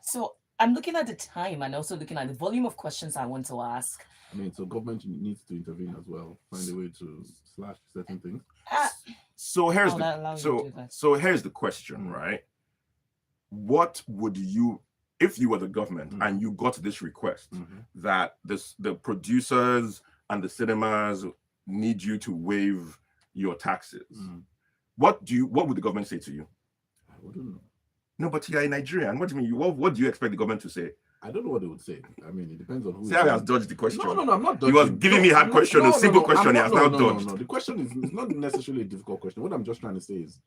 So I'm looking at the time and also looking at the volume of questions I want to ask. I mean, so government needs to intervene as well, find a way to slash certain things. So here's the question, right? What would you, if you were the government and you got this request that the producers and the cinemas need you to waive your taxes? What would the government say to you? I wouldn't know. No, but you're a Nigerian. What do you mean? What do you expect the government to say? I don't know what they would say. I mean, it depends on who. See how he has dodged the question. No, I'm not dodging. He was giving me hard question, a simple question. He has now dodged. No. The question is not necessarily a difficult question. What I'm just trying to say is,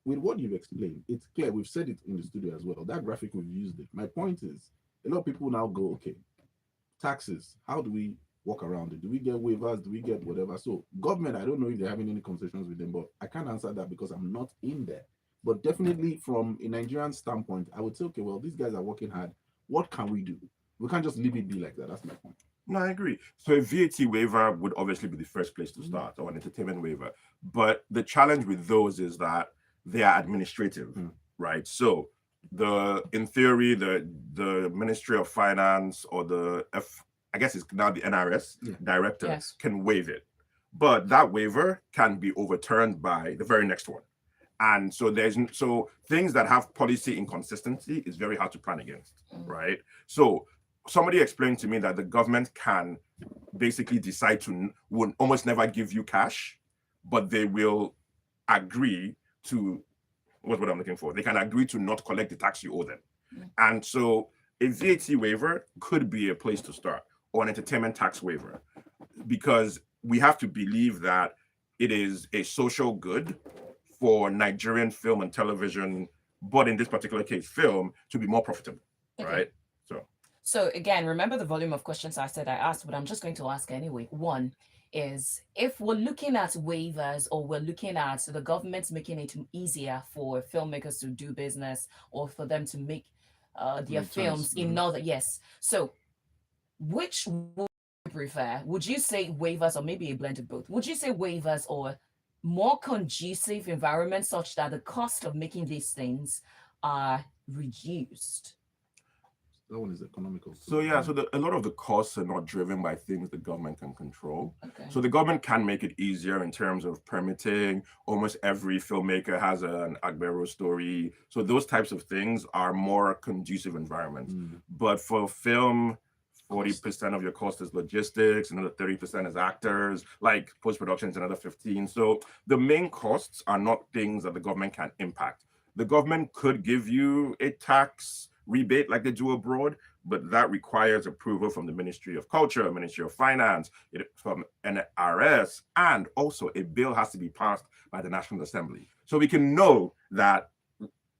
with what you've explained, it's clear. We've said it in the studio as well. That graphic, we've used it. My point is, a lot of people now go, okay, taxes. How do we walk around it? Do we get waivers? Do we get whatever? So government, I don't know if they're having any conversations with them, but I can't answer that because I'm not in there. But definitely from a Nigerian standpoint, I would say, okay, well, these guys are working hard. What can we do? We can't just leave it be like that. That's my point. No, I agree. So a VAT waiver would obviously be the first place to start, or an entertainment waiver. But the challenge with those is that they are administrative, right? So in theory, the Ministry of Finance or I guess it's now the NRS director can waive it. But that waiver can be overturned by the very next one. And so so things that have policy inconsistency is very hard to plan against, right? So somebody explained to me that the government can basically decide to would almost never give you cash, but they will agree to what's what I'm looking for. They can agree to not collect the tax you owe them. And so a VAT waiver could be a place to start, or an entertainment tax waiver, because we have to believe that it is a social good for Nigerian film and television, but in this particular case, film, to be more profitable, right? So again, remember the volume of questions I said I asked, but I'm just going to ask anyway. One is, if we're looking at waivers, or we're looking at the government making it easier for filmmakers to do business, or for them to make their films in other, So which would you prefer? Would you say waivers, or maybe a blend of both? Would you say waivers or more conducive environment such that the cost of making these things are reduced? That one is economical. So yeah, so a lot of the costs are not driven by things the government can control. Okay. So the government can make it easier in terms of permitting. Almost every filmmaker has an Agbero story. So those types of things are more conducive environments. But for film, 40% of your cost is logistics, another 30% is actors, like post-production is another 15. So the main costs are not things that the government can impact. The government could give you a tax rebate like they do abroad, but that requires approval from the Ministry of Culture, Ministry of Finance, from NRS, and also a bill has to be passed by the National Assembly. So we can know that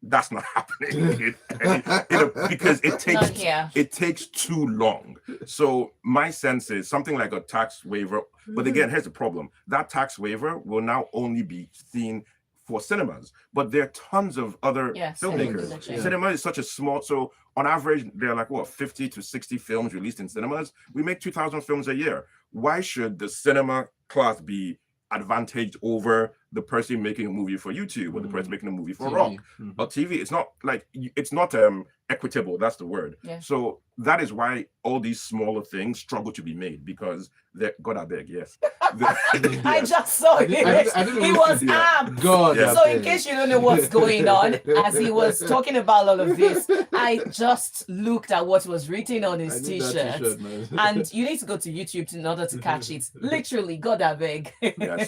that's not happening because it takes too long. So my sense is something like a tax waiver. But again, here's the problem: that tax waiver will now only be seen for cinemas, but there are tons of other filmmakers. Cinema is such a small, so on average, there are like what 50 to 60 films released in cinemas. We make 2,000 films a year. Why should the cinema class be advantaged over the person making a movie for YouTube or the person making a movie for Rock or TV? It's not like, it's not equitable. That's the word. So that is why all these smaller things struggle to be made, because God I beg, yes. I just saw it. He was amped. So in case you don't know what's going on, as he was talking about all of this, I just looked at what was written on his t-shirt, and you need to go to YouTube in order to catch it. Literally, God I beg.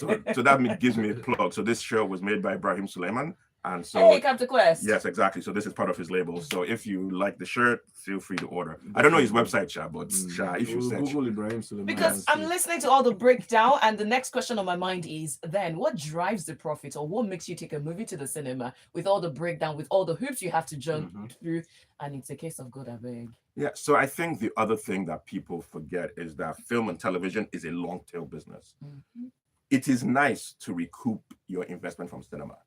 So that gives me a plug. So this shirt was made by Ibrahim Suleiman. And so, hey, Captain Quest. Yes, exactly. So this is part of his label. So if you like the shirt, feel free to order. I don't know his website, Sha, but Sha, if you search. Google Ibrahim Suleiman. Because I'm listening to all the breakdown, and the next question on my mind is then what drives the profit, or what makes you take a movie to the cinema with all the breakdown, with all the hoops you have to jump through, and it's a case of God I beg. Yeah, so I think the other thing that people forget is that film and television is a long tail business. It is nice to recoup your investment from cinema.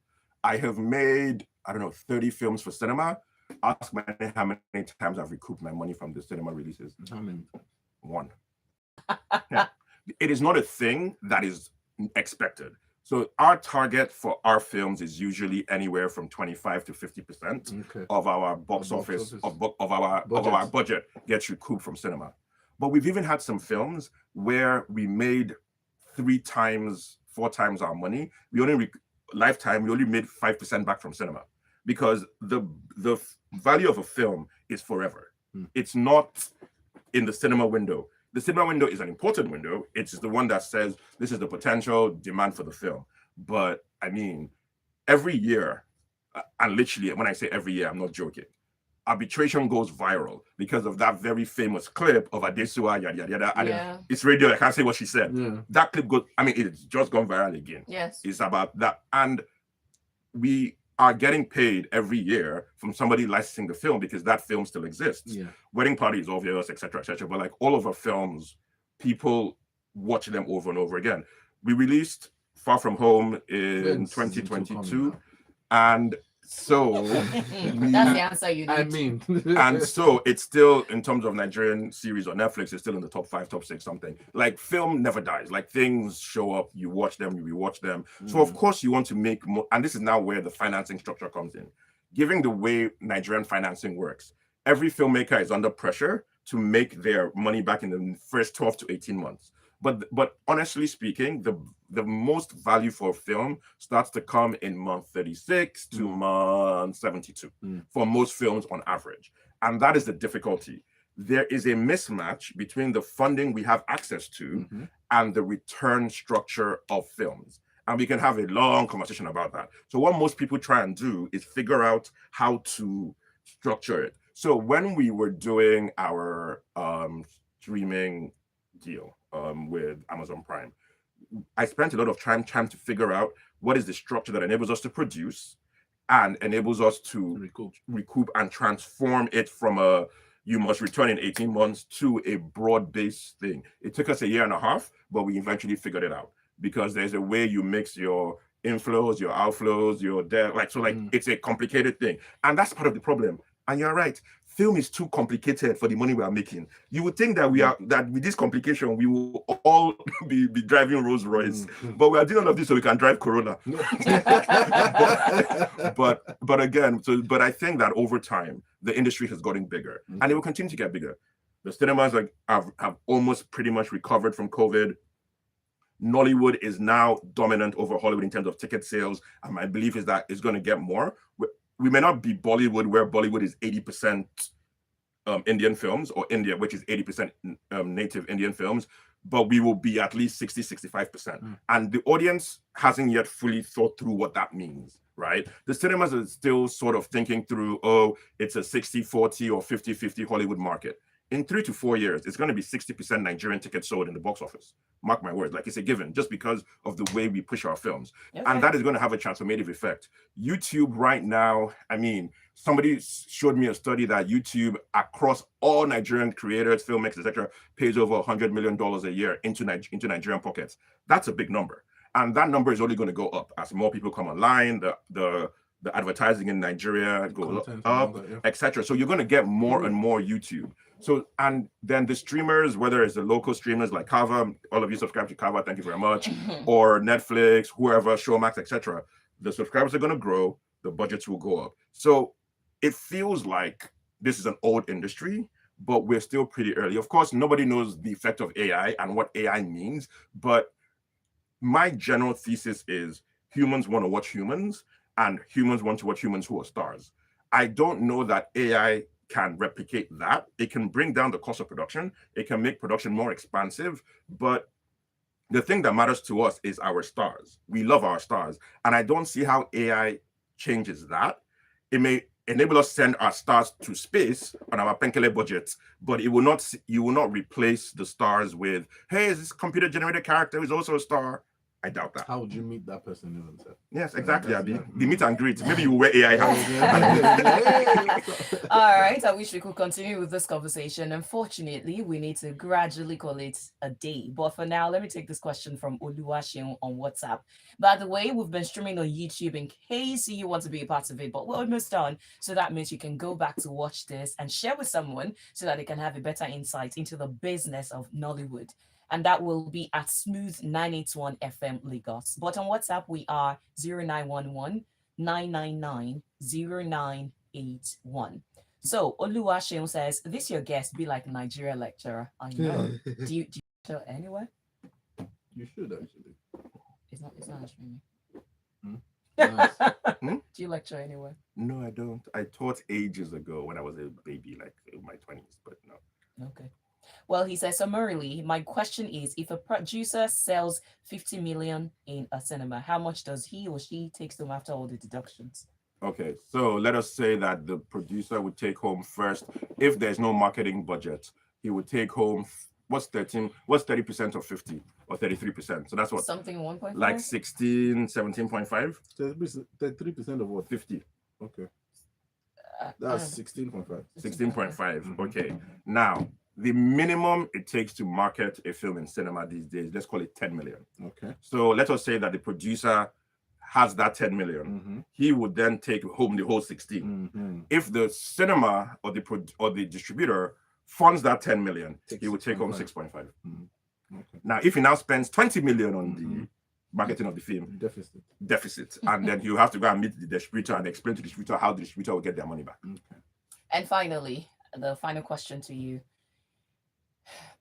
I have made, 30 films for cinema. Ask me how many times I've recouped my money from the cinema releases. How many? One. Yeah. It is not a thing that is expected. So our target for our films is usually anywhere from 25 to 50% of our box office, of our budget gets recouped from cinema. But we've even had some films where we made 3 times, 4 times our money. We only lifetime, we only made 5% back from cinema, because the value of a film is forever. It's not in the cinema window. The cinema window is an important window. It's the one that says this is the potential demand for the film. But I mean, every year, and literally when I say every year, I'm not joking, arbitration goes viral because of that very famous clip of Adesua, yada, yada, yada. It's radio, I can't say what she said. That clip goes, it's just gone viral again. It's about that. And we are getting paid every year from somebody licensing the film because that film still exists. Wedding Party is obvious, etc., etc. But like all of our films, people watch them over and over again. We released Far From Home in 2022, and so that's the answer you need. And so it's still, in terms of Nigerian series on Netflix, it's still in the top 5, top 6, something. Like film never dies. Like things show up, you watch them, you rewatch them. So of course you want to make more, and this is now where the financing structure comes in. Given the way Nigerian financing works, every filmmaker is under pressure to make their money back in the first 12 to 18 months. But honestly speaking, the most value for a film starts to come in month 36 to month 72 for most films on average. And that is the difficulty. There is a mismatch between the funding we have access to and the return structure of films. And we can have a long conversation about that. So what most people try and do is figure out how to structure it. So when we were doing our streaming deal with Amazon Prime, I spent a lot of time trying to figure out what is the structure that enables us to produce and enables us to recoup and transform it from a you must return in 18 months to a broad-based thing. It took us a year and a half, but we eventually figured it out, because there's a way you mix your inflows, your outflows, your debt, it's a complicated thing. And that's part of the problem. And you're right, film is too complicated for the money we are making. You would think that that with this complication, we will all be driving Rolls Royce, but we are doing all of this so we can drive Corona. but again, but I think that over time, the industry has gotten bigger, and it will continue to get bigger. The cinemas have almost pretty much recovered from COVID. Nollywood is now dominant over Hollywood in terms of ticket sales, and my belief is that it's going to get more. We may not be Bollywood, where Bollywood is 80% Indian films, or India, which is 80% native Indian films, but we will be at least 60-65%. And the audience hasn't yet fully thought through what that means, right? The cinemas are still sort of thinking through, oh, it's a 60-40 or 50-50 Hollywood market. In 3 to 4 years, it's going to be 60% Nigerian tickets sold in the box office. Mark my words, like it's a given, just because of the way we push our films. Okay. And that is going to have a transformative effect. YouTube right now, I mean, somebody showed me a study that YouTube, across all Nigerian creators, filmmakers, etc., pays over $100 million a year into Nigerian pockets. That's a big number. And that number is only going to go up as more people come online, the advertising in Nigeria goes up, etc. So you're going to get more and more YouTube. So, and then the streamers, whether it's the local streamers like Kava, all of you subscribe to Kava, thank you very much, or Netflix, whoever, Showmax, etc. The subscribers are going to grow, the budgets will go up. So it feels like this is an old industry, but we're still pretty early. Of course, nobody knows the effect of AI and what AI means, but my general thesis is humans want to watch humans, and humans want to watch humans who are stars. I don't know that AI can replicate that. It can bring down the cost of production. It can make production more expansive. But the thing that matters to us is our stars. We love our stars. And I don't see how AI changes that. It may enable us to send our stars to space on our penkele budgets, but you will not replace the stars with, hey, is this computer generated character who's also a star? I doubt that. How would you meet that person even, sir? Yes, exactly, Abby. The meet and greet. Maybe you wear AI hats. All right, I wish we could continue with this conversation. Unfortunately, we need to gradually call it a day. But for now, let me take this question from Oluwaseun on WhatsApp. By the way, we've been streaming on YouTube in case you want to be a part of it, but we're almost done. So that means you can go back to watch this and share with someone so that they can have a better insight into the business of Nollywood. And that will be at Smooth 981 FM Lagos. But on WhatsApp, we are 0911 999 0981. So Oluwaseun says, this your guest be like Nigeria lecturer. I know. do you lecture anywhere? You should actually. It's not answering me. Nice. Do you lecture anywhere? No, I don't. I taught ages ago when I was a baby, like in my 20s, but no. Okay. Well, he says, summarily, my question is, if a producer sells 50 million in a cinema, how much does he or she take home after all the deductions? Okay, so let us say that the producer would take home first, if there's no marketing budget, he would take home, what's 30% of 50 or 33%? So that's what? Something 1.5? Like 16, 17.5? 33% of what? 50. Okay. That's 16.5. 16.5, okay. Now, the minimum it takes to market a film in cinema these days, let's call it 10 million. Okay. So let us say that the producer has that 10 million. He would then take home the whole 16. If the cinema or the distributor funds that 10 million, he would take home 6.5. Okay. Now, if he now spends 20 million on the marketing of the film, deficit, and then you have to go and meet the distributor and explain to the distributor how the distributor will get their money back. Okay. And finally, the final question to you.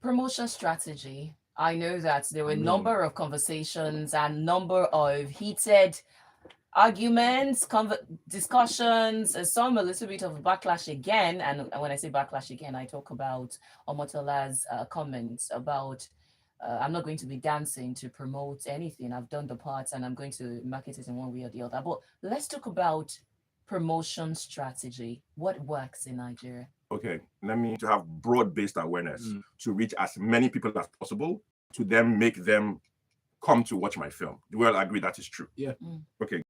Promotion strategy. I know that there were a number of conversations and number of heated arguments, discussions, some a little bit of backlash again. And when I say backlash again, I talk about Omotola's comments about I'm not going to be dancing to promote anything. I've done the parts and I'm going to market it in one way or the other. But let's talk about promotion strategy. What works in Nigeria? Okay, let me to have broad-based awareness to reach as many people as possible, to then make them come to watch my film. Do we all agree that is true? Yeah. Okay.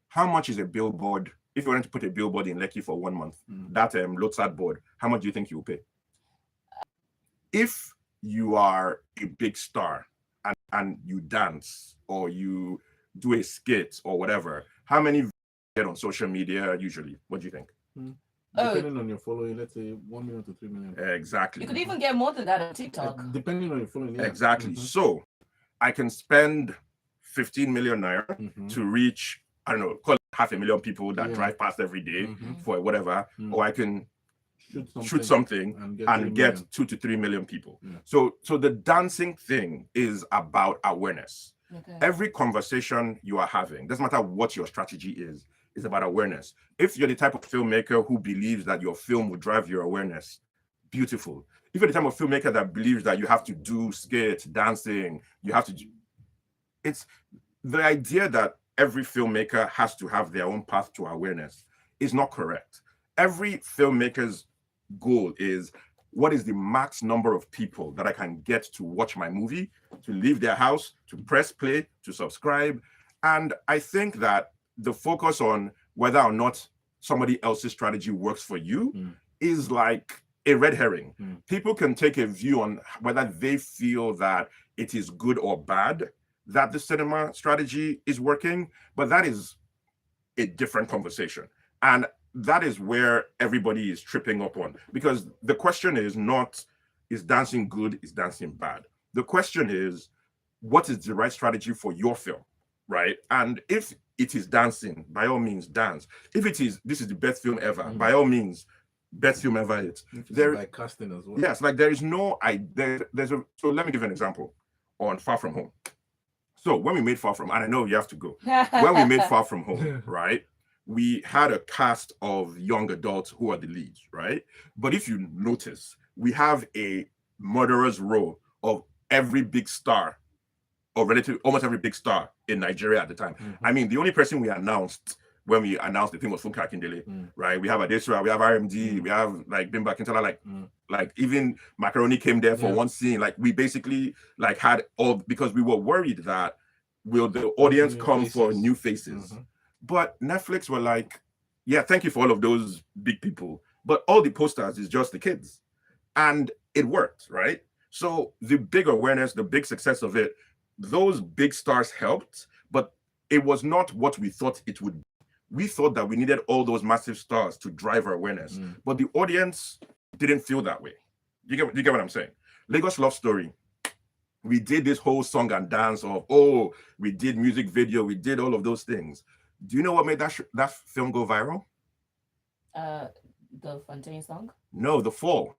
How much is a billboard? If you wanted to put a billboard in Lekki for 1 month, that Lotsat board, how much do you think you will pay? If you are a big star and you dance or you do a skit or whatever, how many get on social media usually? What do you think? Depending on your following, let's say 1 million to 3 million. Exactly. You could even get more than that on TikTok. Depending on your following, yeah. Exactly. So I can spend 15 million naira to reach, I don't know, call 500,000 people that drive past every day for whatever, or I can shoot something and get 2 to 3 million people. So the dancing thing is about awareness. Every conversation you are having, doesn't matter what your strategy is about awareness. If you're the type of filmmaker who believes that your film will drive your awareness, beautiful. If you're the type of filmmaker that believes that you have to do skits, dancing, you have to do, it's the idea that every filmmaker has to have their own path to awareness is not correct. Every filmmaker's goal is, what is the max number of people that I can get to watch my movie, to leave their house, to press play, to subscribe? And I think that the focus on whether or not somebody else's strategy works for you is like a red herring. People can take a view on whether they feel that it is good or bad that the cinema strategy is working, but that is a different conversation. And that is where everybody is tripping up on, because the question is not, is dancing good, is dancing bad? The question is, what is the right strategy for your film, right? And if it is dancing, by all means, dance. If it is, this is the best film ever, by all means, best film ever. It's there, like casting as well. Yes, like there is no, so let me give you an example on Far From Home. So when we made Far From, and I know you have to go, when we made Far From Home, right? We had a cast of young adults who are the leads, right? But if you notice, we have a murderer's row of every big star, or relatively almost every big star in Nigeria at the time. I mean, the only person we announced when we announced the thing was Funke Akindele, right? We have Adesua, we have RMD, we have like Bimba Kintala, like even Macaroni came there for one scene. Like we basically like had all, because we were worried that will the audience come for new faces? But Netflix were like, yeah, thank you for all of those big people, but all the posters is just the kids. And it worked, right? So the big awareness, the big success of it, those big stars helped, but it was not what we thought it would be. We thought that we needed all those massive stars to drive our awareness, but the audience didn't feel that way. You get what I'm saying? Lagos Love Story, we did this whole song and dance of, oh, we did music video, we did all of those things. Do you know what made that film go viral? The Fontaine song? No, the fall.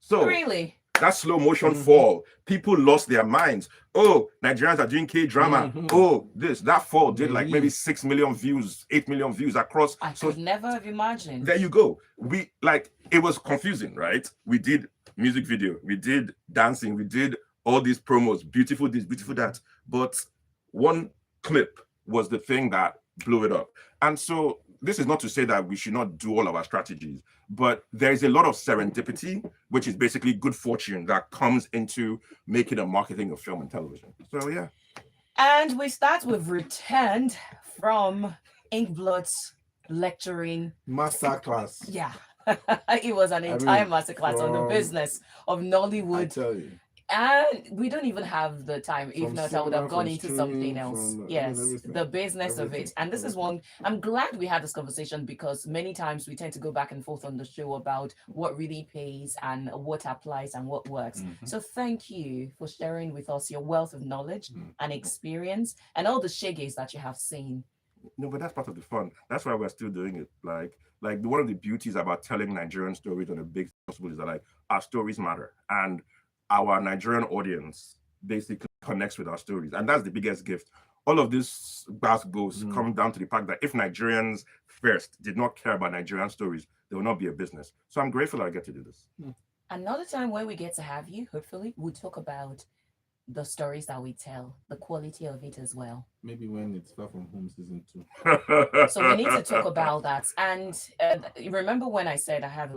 So really, that slow motion fall, people lost their minds. Oh, Nigerians are doing K-drama. Oh, that fall did like maybe 6 million views, 8 million views across. I could never have imagined. There you go. We like, it was confusing, right? We did music video, we did dancing, we did all these promos, beautiful this, beautiful that. But one clip was the thing that blew it up. And so this is not to say that we should not do all of our strategies, but there is a lot of serendipity, which is basically good fortune that comes into making a marketing of film and television. So yeah. And we start with returned from Inkblot's lecturing masterclass. Yeah. It was an entire masterclass on the business of Nollywood. I tell you. And we don't even have the time. If not, I would have gone into something else. Yes, the business of it. And this is one, I'm glad we had this conversation, because many times we tend to go back and forth on the show about what really pays and what applies and what works. So thank you for sharing with us your wealth of knowledge and experience and all the shaggies that you have seen. No, but that's part of the fun. That's why we're still doing it. Like one of the beauties about telling Nigerian stories on a big scale is that like our stories matter. And our Nigerian audience basically connects with our stories. And that's the biggest gift. All of this goes come down to the fact that if Nigerians first did not care about Nigerian stories, there will not be a business. So I'm grateful I get to do this. Another time when we get to have you, hopefully, we'll talk about the stories that we tell, the quality of it as well. Maybe when it's Far From Home season 2. So we need to talk about that. And remember when I said I had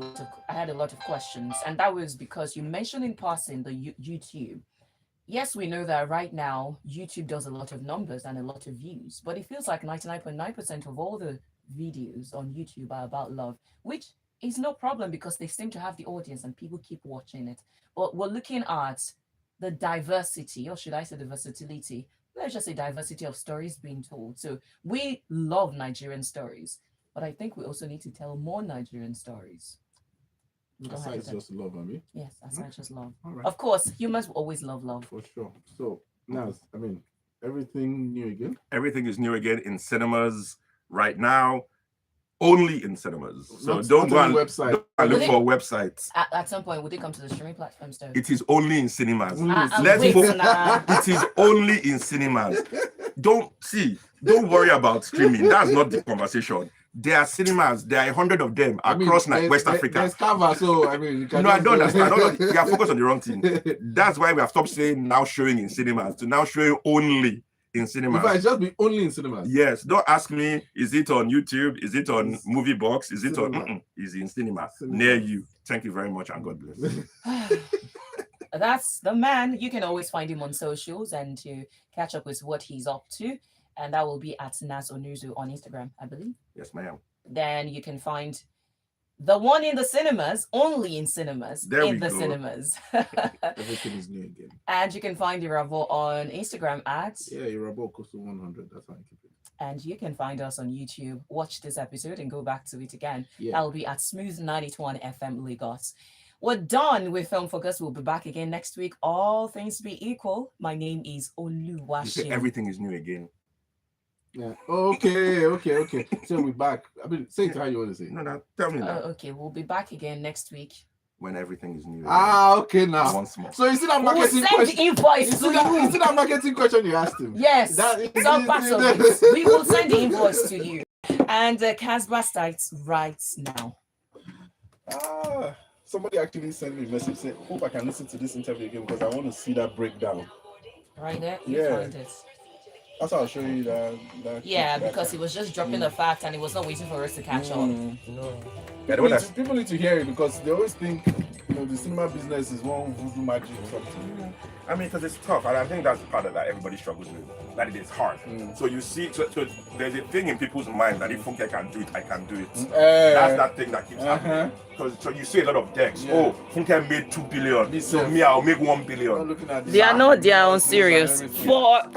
a lot of questions, and that was because you mentioned in passing the YouTube. Yes, we know that right now YouTube does a lot of numbers and a lot of views, but it feels like 99.9% of all the videos on YouTube are about love, which is no problem because they seem to have the audience and people keep watching it. But we're looking at the diversity, or should I say the versatility, let's just say diversity of stories being told. So we love Nigerian stories, but I think we also need to tell more Nigerian stories. Aside just love, I mean. Yes, aside just love. Right. Of course, humans will always love love. For sure. So now, I mean, everything new again? Everything is new again in cinemas right now, only in cinemas. So Not don't go on and the website. don't go and look for websites. At some point, would they come to the streaming platforms though? It is only in cinemas. Let's wait, focus. nah. It is only in cinemas. Don't worry about streaming. That's not the conversation. There are cinemas. There are 100 of them across West Africa. There's cover, so I mean, you can No, I don't understand. You are focused on the wrong thing. That's why we have stopped saying now showing in cinemas to now showing only in cinemas. If I just be only in cinemas. Yes, don't ask me, is it on YouTube? Is it on Movie Box? Is it on is in cinemas near you? Thank you very much and God bless. That's the man. You can always find him on socials and to catch up with what he's up to. And that will be at Chinaza Onuzo on Instagram, I believe. Yes, ma'am. Then you can find the one in the cinemas, only in cinemas, cinemas. Everything is new again. And you can find Irabor on Instagram at Irabor Okosun 100. That's how I keep it. And you can find us on YouTube. Watch this episode and go back to it again. Yeah. That will be at Smooth 91 FM Lagos. We're done with Film Focus. We'll be back again next week. All things be equal. My name is Oluwaseun. Everything is new again. Yeah. Okay. So we're back. I mean, say it how you want to say. No, tell me now. Okay, we'll be back again next week. When everything is new. Okay now. Once more. So you see that We'll marketing send question? the invoice to You you. see that marketing question you asked him? Yes, some parts of it. We will send the invoice to you. And Casbah starts right now. Somebody actually sent me a message saying, hope I can listen to this interview again because I want to see that breakdown. Right there? Yeah. Find it. That's how I'll show you that Yeah, that because he was just dropping the fact and he was not waiting for us to catch on. No. People need to hear it because they always think the cinema business is one voodoo magic or something. I mean, because it's tough, and I think that's the part that everybody struggles with. That it is hard. So you see, so there's a thing in people's mind that if Funke can do it, I can do it. That's that thing that keeps happening. Because so you see a lot of decks. Yeah. Oh, Funke made 2 billion. So me, I'll make 1 billion. Looking at They are not, they are on serious. For